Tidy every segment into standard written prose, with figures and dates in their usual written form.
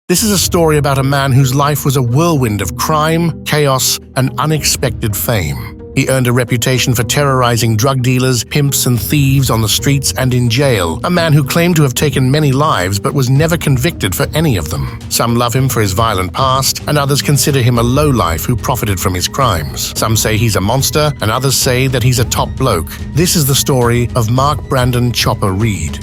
This is a story about a man whose life was a whirlwind of crime, chaos, and unexpected fame. He earned a reputation for terrorizing drug dealers, pimps, and thieves on the streets and in jail, a man who claimed to have taken many lives but was never convicted for any of them. Some love him for his violent past, and others consider him a lowlife who profited from his crimes. Some say he's a monster, and others say that he's a top bloke. This is the story of Mark Brandon Chopper Reed.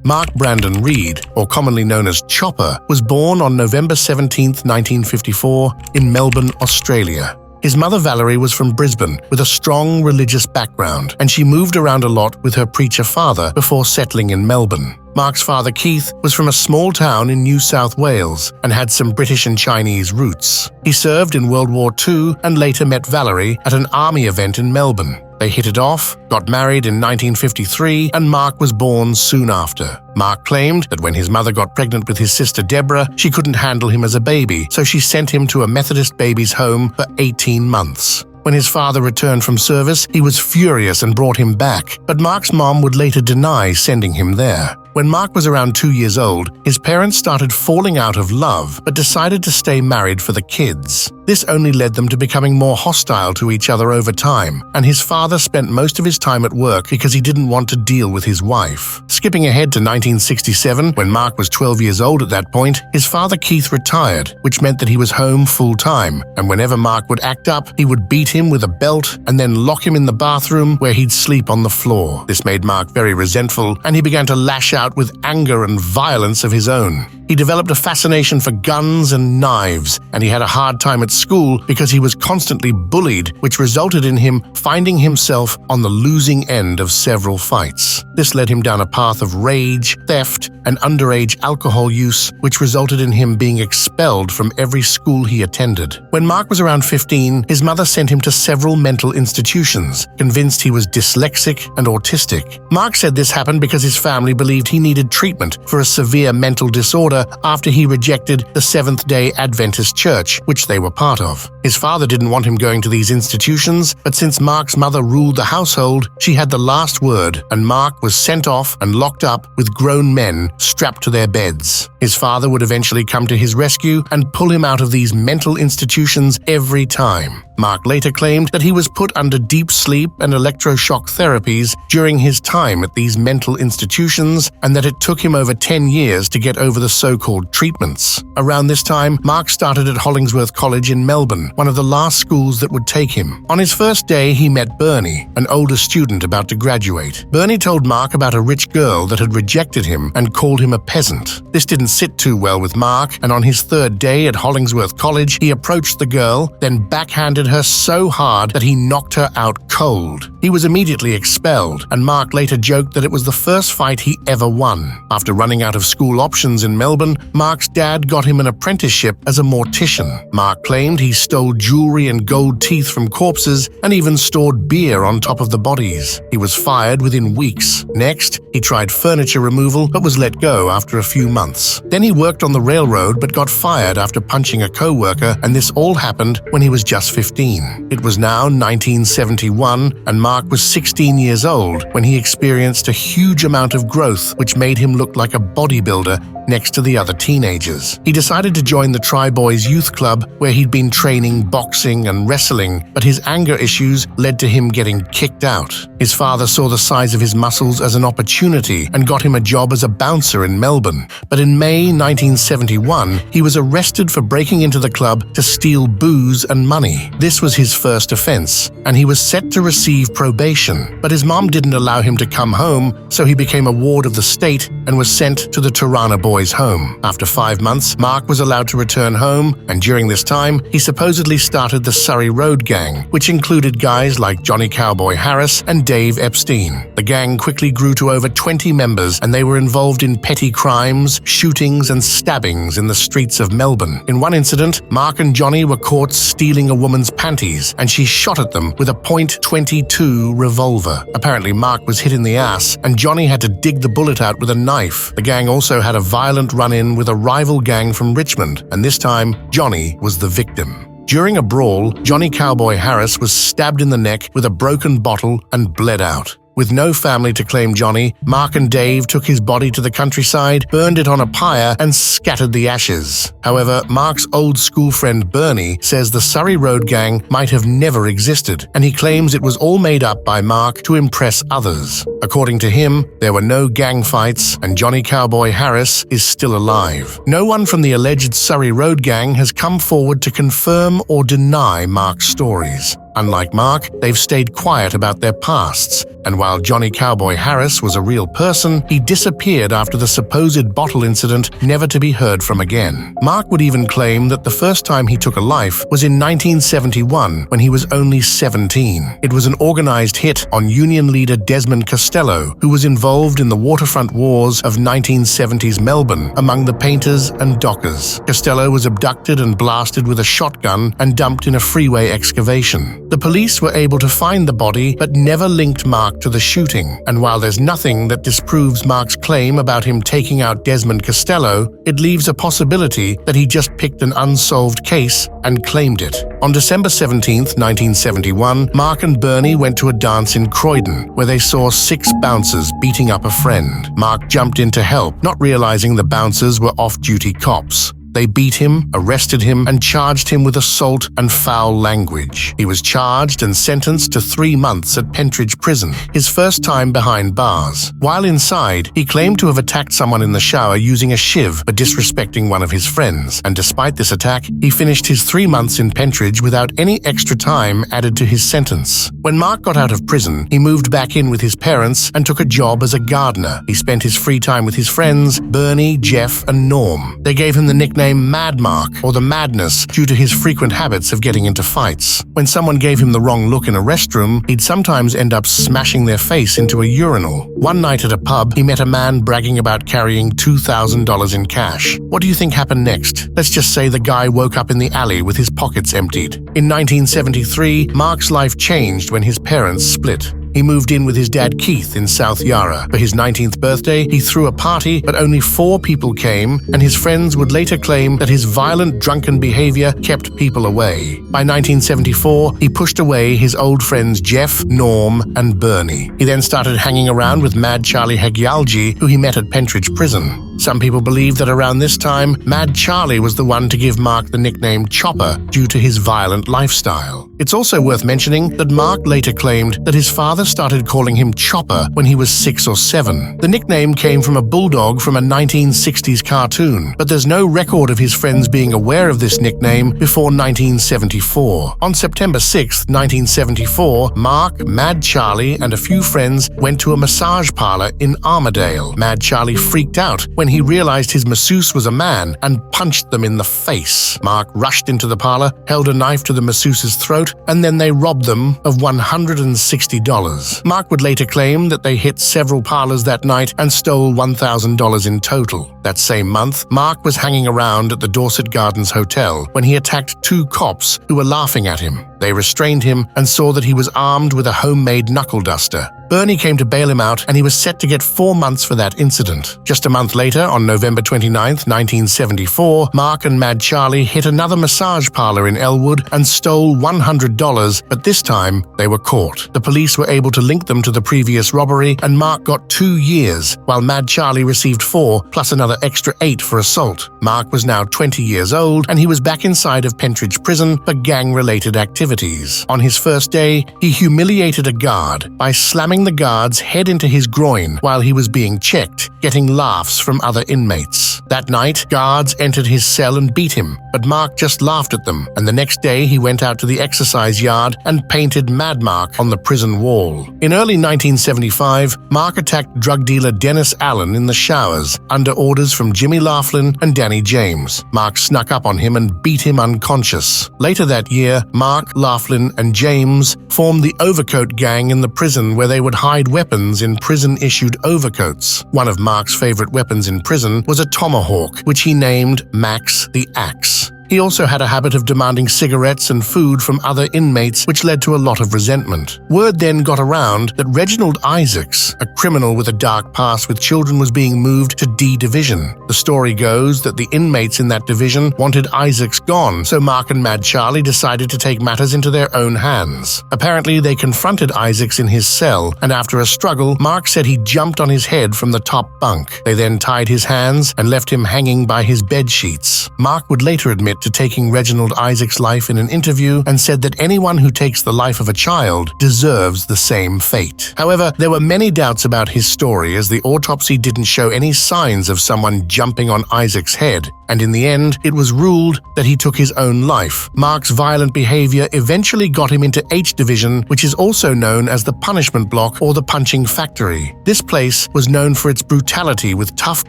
Mark Brandon Reed, or commonly known as Chopper, was born on November 17, 1954, in Melbourne, Australia. His mother Valerie was from Brisbane with a strong religious background, and she moved around a lot with her preacher father before settling in Melbourne. Mark's father Keith was from a small town in New South Wales and had some British and Chinese roots. He served in World War II and later met Valerie at an army event in Melbourne. They hit it off, got married in 1953, and Mark was born soon after. Mark claimed that when his mother got pregnant with his sister Deborah, she couldn't handle him as a baby, so she sent him to a Methodist babies' home for 18 months. When his father returned from service, he was furious and brought him back, but Mark's mom would later deny sending him there. When Mark was around 2 years old, his parents started falling out of love, but decided to stay married for the kids. This only led them to becoming more hostile to each other over time, and his father spent most of his time at work because he didn't want to deal with his wife. Skipping ahead to 1967, when Mark was 12 years old at that point, his father Keith retired, which meant that he was home full-time, and whenever Mark would act up, he would beat him with a belt and then lock him in the bathroom where he'd sleep on the floor. This made Mark very resentful, and he began to lash out with anger and violence of his own. He developed a fascination for guns and knives, and he had a hard time at school because he was constantly bullied, which resulted in him finding himself on the losing end of several fights. This led him down a path of rage, theft, and underage alcohol use, which resulted in him being expelled from every school he attended. When Mark was around 15, his mother sent him to several mental institutions, convinced he was dyslexic and autistic. Mark said this happened because his family believed he needed treatment for a severe mental disorder after he rejected the Seventh-day Adventist Church, which they were part of. His father didn't want him going to these institutions, but since Mark's mother ruled the household, she had the last word, and Mark was sent off and locked up with grown men strapped to their beds. His father would eventually come to his rescue and pull him out of these mental institutions every time. Mark later claimed that he was put under deep sleep and electroshock therapies during his time at these mental institutions, and that it took him over 10 years to get over the so-called treatments. Around this time, Mark started at Hollingsworth College in Melbourne, one of the last schools that would take him. On his first day, he met Bernie, an older student about to graduate. Bernie told Mark about a rich girl that had rejected him and called him a peasant. This didn't sit too well with Mark, and on his third day at Hollingsworth College, he approached the girl, then backhanded her so hard that he knocked her out cold. He was immediately expelled, and Mark later joked that it was the first fight he ever won. After running out of school options in Melbourne, Mark's dad got him an apprenticeship as a mortician. Mark claimed he stole jewelry and gold teeth from corpses and even stored beer on top of the bodies. He was fired within weeks. Next, he tried furniture removal but was let go after a few months. Then he worked on the railroad but got fired after punching a co-worker, and this all happened when he was just 15. It was now 1971, and Mark was 16 years old when he experienced a huge amount of growth, which made him look like a bodybuilder next to the other teenagers. He decided to join the Tri-Boys Youth Club, where he'd been training boxing and wrestling, but his anger issues led to him getting kicked out. His father saw the size of his muscles as an opportunity and got him a job as a bouncer in Melbourne. But in May 1971, he was arrested for breaking into the club to steal booze and money. This was his first offense, and he was set to receive probation, but his mom didn't allow him to come home, so he became a ward of the state and was sent to the Turana Boys' home. After 5 months, Mark was allowed to return home, and during this time, he supposedly started the Surrey Road Gang, which included guys like Johnny Cowboy Harris and Dave Epstein. The gang quickly grew to over 20 members, and they were involved in petty crimes, shootings, and stabbings in the streets of Melbourne. In one incident, Mark and Johnny were caught stealing a woman's panties, and she shot at them with a .22 revolver. Apparently, Mark was hit in the ass, and Johnny had to dig the bullet out with a knife. The gang also had a violent run-in with a rival gang from Richmond, and this time, Johnny was the victim. During a brawl, Johnny Cowboy Harris was stabbed in the neck with a broken bottle and bled out. With no family to claim Johnny, Mark and Dave took his body to the countryside, burned it on a pyre, and scattered the ashes. However, Mark's old school friend Bernie says the Surrey Road Gang might have never existed, and he claims it was all made up by Mark to impress others. According to him, there were no gang fights, and Johnny Cowboy Harris is still alive. No one from the alleged Surrey Road Gang has come forward to confirm or deny Mark's stories. Unlike Mark, they've stayed quiet about their pasts, and while Johnny Cowboy Harris was a real person, he disappeared after the supposed bottle incident, never to be heard from again. Mark would even claim that the first time he took a life was in 1971 when he was only 17. It was an organized hit on Union leader Desmond Costello, who was involved in the waterfront wars of 1970s Melbourne among the painters and dockers. Costello was abducted and blasted with a shotgun and dumped in a freeway excavation. The police were able to find the body but never linked Mark to the shooting, and while there's nothing that disproves Mark's claim about him taking out Desmond Costello, it leaves a possibility that he just picked an unsolved case and claimed it. On December 17, 1971, Mark and Bernie went to a dance in Croydon, where they saw 6 bouncers beating up a friend. Mark jumped in to help, not realizing the bouncers were off-duty cops. They beat him, arrested him, and charged him with assault and foul language. He was charged and sentenced to 3 months at Pentridge prison, his first time behind bars. While inside, he claimed to have attacked someone in the shower using a shiv for disrespecting one of his friends, and despite this attack, he finished his 3 months in Pentridge without any extra time added to his sentence. When Mark got out of prison, he moved back in with his parents and took a job as a gardener. He spent his free time with his friends, Bernie, Jeff, and Norm. They gave him the nickname Mad Mark, or the Madness, due to his frequent habits of getting into fights. When someone gave him the wrong look in a restroom, he'd sometimes end up smashing their face into a urinal. One night at a pub, he met a man bragging about carrying $2,000 in cash. What do you think happened next? Let's just say the guy woke up in the alley with his pockets emptied. In 1973, Mark's life changed when his parents split. He moved in with his dad Keith in South Yarra. For his 19th birthday, he threw a party, but only 4 people came, and his friends would later claim that his violent, drunken behavior kept people away. By 1974, he pushed away his old friends Jeff, Norm, and Bernie. He then started hanging around with Mad Charlie Hegialgi, who he met at Pentridge prison. Some people believe that around this time, Mad Charlie was the one to give Mark the nickname Chopper due to his violent lifestyle. It's also worth mentioning that Mark later claimed that his father started calling him Chopper when he was 6 or 7. The nickname came from a bulldog from a 1960s cartoon, but there's no record of his friends being aware of this nickname before 1974. On September 6, 1974, Mark, Mad Charlie, and a few friends went to a massage parlor in Armadale. Mad Charlie freaked out when he realized his masseuse was a man and punched them in the face. Mark rushed into the parlor, held a knife to the masseuse's throat, and then they robbed them of $160. Mark would later claim that they hit several parlors that night and stole $1,000 in total. That same month, Mark was hanging around at the Dorset Gardens Hotel when he attacked 2 cops who were laughing at him. They restrained him and saw that he was armed with a homemade knuckle duster. Bernie came to bail him out, and he was set to get 4 months for that incident. Just a month later, on November 29, 1974, Mark and Mad Charlie hit another massage parlor in Elwood and stole $100, but this time they were caught. The police were able to link them to the previous robbery, and Mark got 2 years, while Mad Charlie received 4, plus another extra 8 for assault. Mark was now 20 years old, and he was back inside of Pentridge prison for gang-related activities. On his first day, he humiliated a guard by slamming the guard's head into his groin while he was being checked, getting laughs from other inmates. That night, guards entered his cell and beat him, but Mark just laughed at them, and the next day he went out to the exercise yard and painted Mad Mark on the prison wall. In early 1975, Mark attacked drug dealer Dennis Allen in the showers under orders from Jimmy Laughlin and Danny James. Mark snuck up on him and beat him unconscious. Later that year, Mark, Laughlin, and James formed the Overcoat Gang in the prison, where they would hide weapons in prison-issued overcoats. One of Mark's favorite weapons in prison was a tomahawk, which he named Max the Axe. He also had a habit of demanding cigarettes and food from other inmates, which led to a lot of resentment. Word then got around that Reginald Isaacs, a criminal with a dark past with children, was being moved to D Division. The story goes that the inmates in that division wanted Isaacs gone, so Mark and Mad Charlie decided to take matters into their own hands. Apparently, they confronted Isaacs in his cell, and after a struggle, Mark said he jumped on his head from the top bunk. They then tied his hands and left him hanging by his bed sheets. Mark would later admit to taking Reginald Isaacs' life in an interview and said that anyone who takes the life of a child deserves the same fate. However, there were many doubts about his story, as the autopsy didn't show any signs of someone jumping on Isaacs' head, and in the end, it was ruled that he took his own life. Mark's violent behavior eventually got him into H Division, which is also known as the punishment block or the punching factory. This place was known for its brutality with tough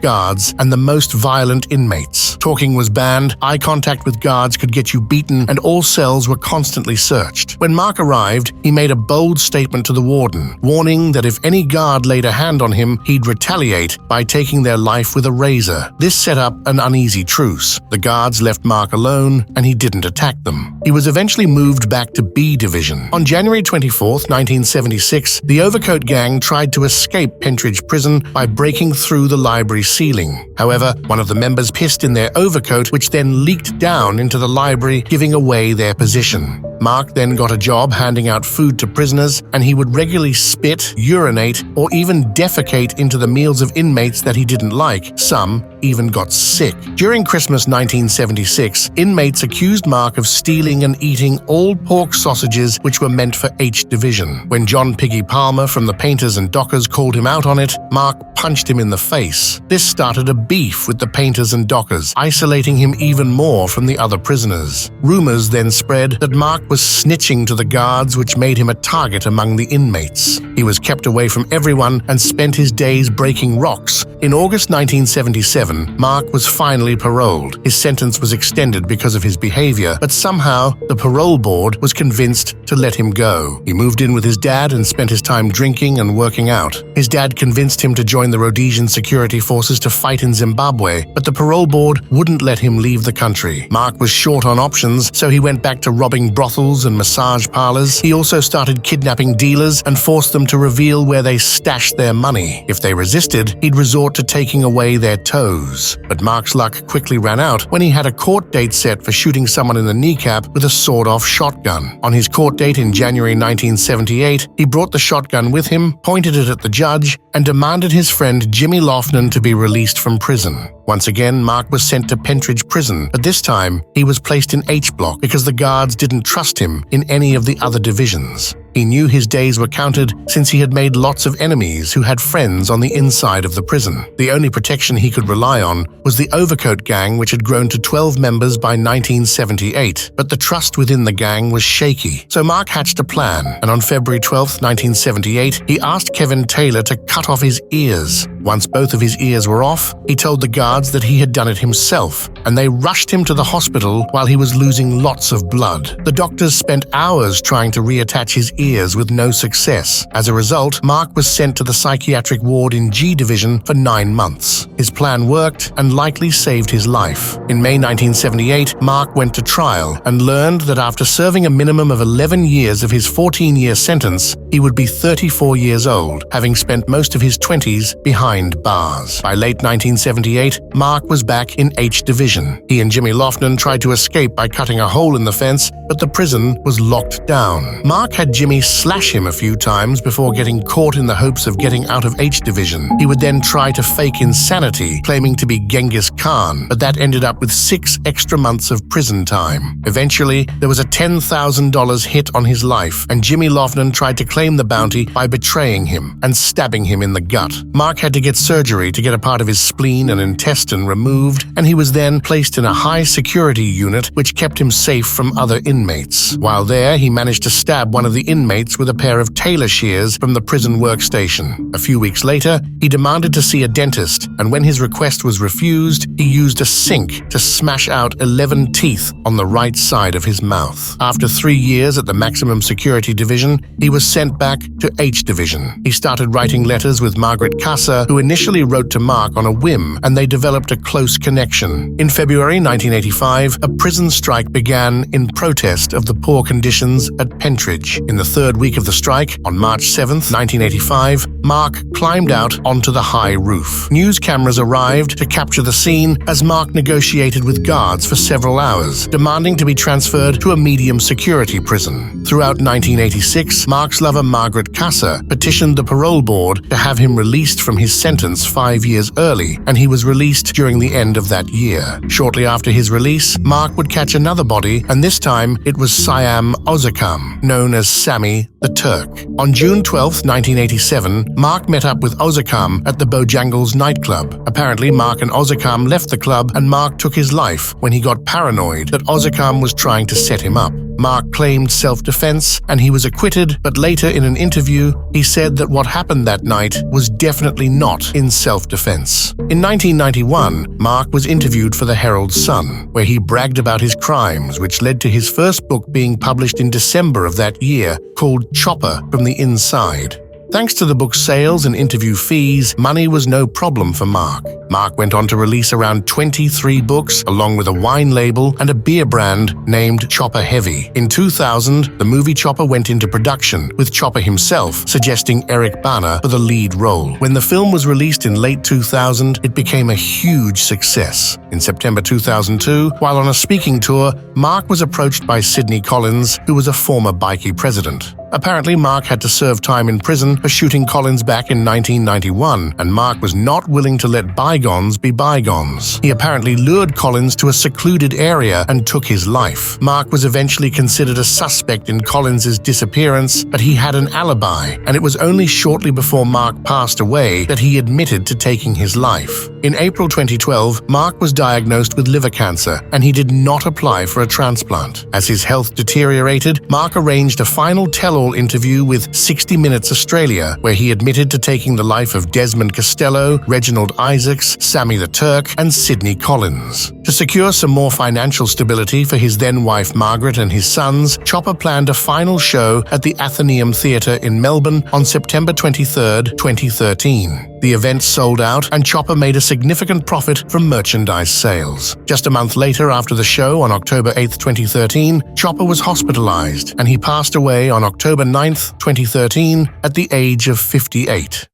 guards and the most violent inmates. Talking was banned, eye contact with guards could get you beaten, and all cells were constantly searched. When Mark arrived, he made a bold statement to the warden, warning that if any guard laid a hand on him, he'd retaliate by taking their life with a razor. This set up an uneasy truce. The guards left Mark alone, and he didn't attack them. He was eventually moved back to B Division. On January 24, 1976, the Overcoat Gang tried to escape Pentridge Prison by breaking through the library ceiling. However, one of the members pissed in their overcoat, which then leaked down into the library, giving away their position. Mark then got a job handing out food to prisoners, and he would regularly spit, urinate, or even defecate into the meals of inmates that he didn't like. Some even got sick. During Christmas 1976, inmates accused Mark of stealing and eating all pork sausages which were meant for H Division. When John Piggy Palmer from the Painters and Dockers called him out on it, Mark punched him in the face. This started a beef with the Painters and Dockers, isolating him even more from the other prisoners. Rumors then spread that Mark was snitching to the guards, which made him a target among the inmates. He was kept away from everyone and spent his days breaking rocks. In August 1977, Mark was finally paroled. His sentence was extended because of his behavior, but somehow the parole board was convinced to let him go. He moved in with his dad and spent his time drinking and working out. His dad convinced him to join the Rhodesian security forces to fight in Zimbabwe, but the parole board wouldn't let him leave the country. Mark was short on options, so he went back to robbing brothels and massage parlors. He also started kidnapping dealers and forced them to reveal where they stashed their money. If they resisted, he'd resort to taking away their toes. But Mark's luck quickly ran out when he had a court date set for shooting someone in the kneecap with a sawed-off shotgun. On his court date in January 1978, he brought the shotgun with him, pointed it at the judge, and demanded his friend Jimmy Loughnan to be released from prison. Once again, Mark was sent to Pentridge Prison, but this time he was placed in H Block because the guards didn't trust him in any of the other divisions. He knew his days were counted since he had made lots of enemies who had friends on the inside of the prison. The only protection he could rely on was the Overcoat Gang, which had grown to 12 members by 1978. But the trust within the gang was shaky, so Mark hatched a plan, and on February 12, 1978, he asked Kevin Taylor to cut off his ears. Once both of his ears were off, he told the guards that he had done it himself, and they rushed him to the hospital while he was losing lots of blood. The doctors spent hours trying to reattach his ears with no success. As a result, Mark was sent to the psychiatric ward in G Division for 9 months. His plan worked and likely saved his life. In May 1978, Mark went to trial and learned that after serving a minimum of 11 years of his 14-year sentence, he would be 34 years old, having spent most of his 20s behind bars. By late 1978, Mark was back in H Division. He and Jimmy Loughnan tried to escape by cutting a hole in the fence, but the prison was locked down. Mark had Jimmy slash him a few times before getting caught in the hopes of getting out of H Division. He would then try to fake insanity, claiming to be Genghis Khan, but that ended up with 6 extra months of prison time. Eventually, there was a $10,000 hit on his life, and Jimmy Loughnan tried to claim the bounty by betraying him and stabbing him in the gut. Mark had to get surgery to get a part of his spleen and intestine removed, and he was then placed in a high-security unit which kept him safe from other inmates. While there, he managed to stab one of the inmates inmates with a pair of tailor shears from the prison workstation. A few weeks later, he demanded to see a dentist, and when his request was refused, he used a sink to smash out 11 teeth on the right side of his mouth. After 3 years at the Maximum Security Division, he was sent back to H Division. He started writing letters with Margaret Casa, who initially wrote to Mark on a whim, and they developed a close connection. In February 1985, a prison strike began in protest of the poor conditions at Pentridge. In the third week of the strike, on March 7, 1985, Mark climbed out onto the high roof. News cameras arrived to capture the scene as Mark negotiated with guards for several hours, demanding to be transferred to a medium security prison. Throughout 1986, Mark's lover Margaret Casa petitioned the Parole Board to have him released from his sentence 5 years early, and he was released during the end of that year. Shortly after his release, Mark would catch another body, and this time it was Siam Ozakam, known as Sammy the Turk. On June 12, 1987, Mark met up with Ozakam at the Bojangles nightclub. Apparently, Mark and Ozakam left the club, and Mark took his life when he got paranoid that Ozakam was trying to set him up. Mark claimed self-defense, and he was acquitted, but later in an interview, he said that what happened that night was definitely not in self-defense. In 1991, Mark was interviewed for the Herald Sun, where he bragged about his crimes, which led to his first book being published in December of that year, called Chopper from the Inside. Thanks to the book's sales and interview fees, money was no problem for Mark. Mark went on to release around 23 books, along with a wine label and a beer brand named Chopper Heavy. In 2000, the movie Chopper went into production, with Chopper himself suggesting Eric Bana for the lead role. When the film was released in late 2000, it became a huge success. In September 2002, while on a speaking tour, Mark was approached by Sidney Collins, who was a former bikie president. Apparently, Mark had to serve time in prison for shooting Collins back in 1991, and Mark was not willing to let bygones be bygones. He apparently lured Collins to a secluded area and took his life. Mark was eventually considered a suspect in Collins's disappearance, but he had an alibi, and it was only shortly before Mark passed away that he admitted to taking his life. In April 2012, Mark was diagnosed with liver cancer, and he did not apply for a transplant. As his health deteriorated, Mark arranged a final tell-all interview with 60 Minutes Australia, where he admitted to taking the life of Desmond Costello, Reginald Isaacs, Sammy the Turk, and Sidney Collins. To secure some more financial stability for his then-wife Margaret and his sons, Chopper planned a final show at the Athenaeum Theatre in Melbourne on September 23, 2013. The event sold out, and Chopper made a significant profit from merchandise sales. Just a month later, after the show on October 8, 2013, Chopper was hospitalized, and he passed away on October 9, 2013, at the age of 58.